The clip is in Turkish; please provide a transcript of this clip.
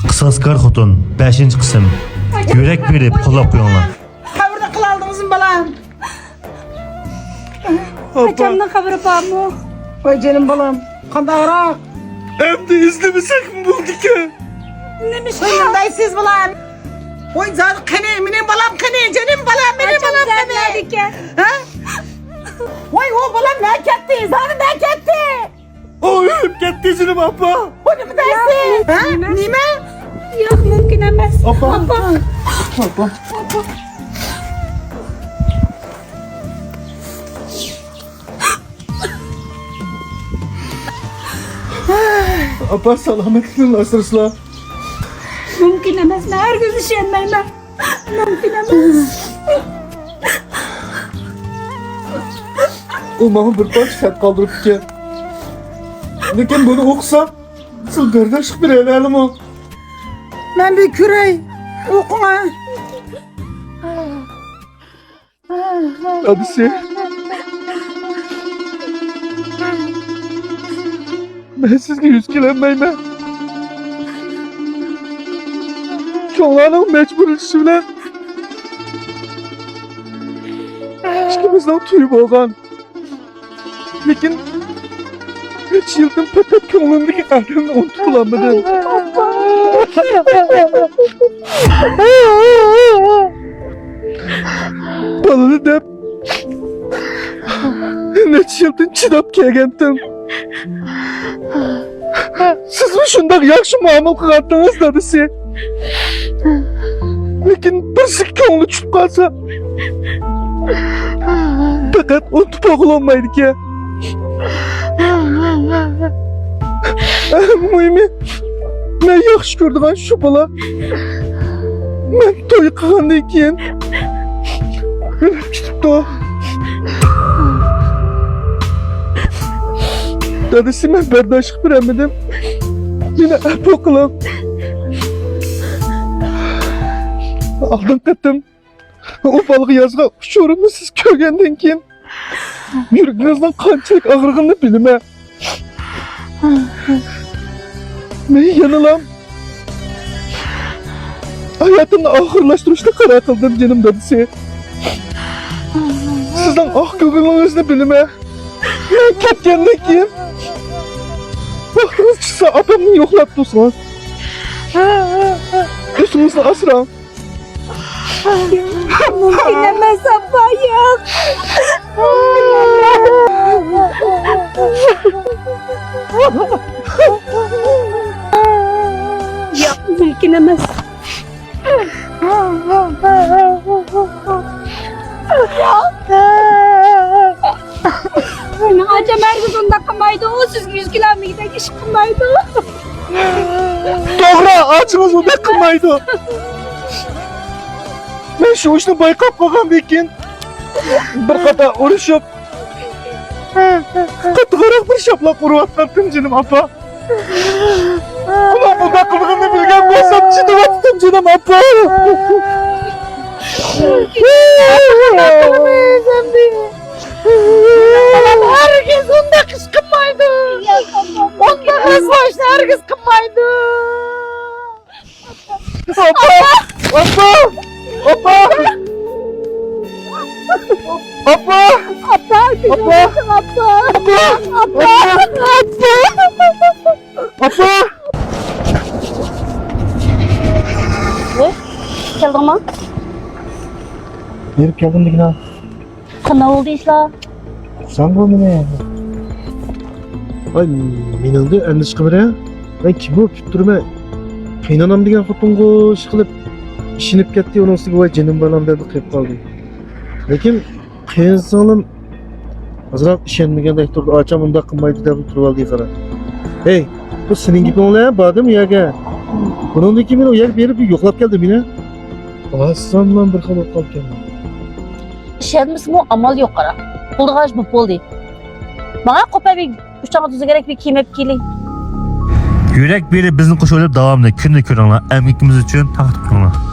Qısasqar xotun 5. qism. Yürek verib qo'llab qo'yinglar. Qabrda qıldınızmı balam? Akamdan xabari bormi? Oy canım balam. Qandayroq? Endi izlamasak mı bulduk ya? Nima Qandaysiz balam? Oy zar qani, mening balam qani, canım balam, mening balam qani. ekan? Ha? Oy o balam ne ketdi? Zari ne ketdi? Oy ölüp gitti canım abla. O ne dersin? Ha? Nima? Yo'q, mumkin emas. Apa. Apa. Abla. Apa selametliğin asırsla. Mumkin emas. Men hargiz ishonmayman. Mumkin emas. O bana bir baş fet kaldırıp ki. Lekin bunu okusam, siz kardeşlik bir edelim o. Ben bir kürey. Okuma. Hadi sen. Ben sizge yüzgelenmeyim. Çoğlanın mecbur işi bilen. İkimizden tuyup olgan. Lekin 3 yıldan pöpöt köngülümdeki kadrini unutulanmadım. Balını dep neç yıldan çidap kelgendim. Siz mi şundak yakşı muamel kılattınız dedi size. Lekin bir sik köngülü çüp kalsa fakat unutup oğulanmaydı ki. Mühimi ben yaxşı gördüğün şu bala ben toyu kığandan keyin ölüp gitipti o. Dadisi ben berdaşlık bilemedim. Yine hep kılam. Aldın kıttım. O balığı yazga uçurumu siz kögenden keyin yüreğinizden kançalık ağırlığını bilime. Ben yanılam. Hayatımı ahırlaştırışta karar kıldım canım dadisi. Sizden ah gögülünüzü bilime. Ben ketkenlik yiyin. Vaktiniz çıksa abamı yoklap dursunuz. Üstünüzde asıram. Mumkin emas, apa, yo'q. Yo'q, mumkin emas. Mening akam hargiz unda qilmaydi. U sizga 100 kilometrdagi ish qilmaydi. Doğru, açınız o da kılmaydı. Ben şu işini baykap kalkan keyin bir kata uğraşıp katıgarak bir şaplak uğraşıp kalktım canım apa. Ulan bu da kılığını bilgen olsam çıdıvattım canım apa. Herkes onda kız kılmaydı. Onda kız başta herkes kılmaydı. Apa! Apa! Apa! Apa! Apa, Apa! apa, Apa! Apa! keldingmi? Berip keldim degina. Qanday bo'ldi ishlar? Sen bu mene. Ay, mening de endi chiqib bera. Ben kim bo'lib turma? Qaynonam degan xotinga ish qilib ishinib ketdi, uning ustiga voy jinim balam deb qilib qoldim. Lekin qiyin singlim azroq ishonmagandek turdi. Ocham unda qilmaydi deb turib oldi qara. Hey, bu sening gapinglar bormi yo'qmi? Bundan keyin men u yer berib yo'qlab keldim meni. Aslandan bir xil bo'lib qolganman. Ishonmasmi, amal yo'q qara. Pulg'ash bu bo'ldi. Menga qo'pabek 3 tane tuzu kerak bir kiyim olib keling. Yürek verib bizni qo'shib davomli kunni ko'ringlar. Emgikimiz uchun taqdim qilinglar.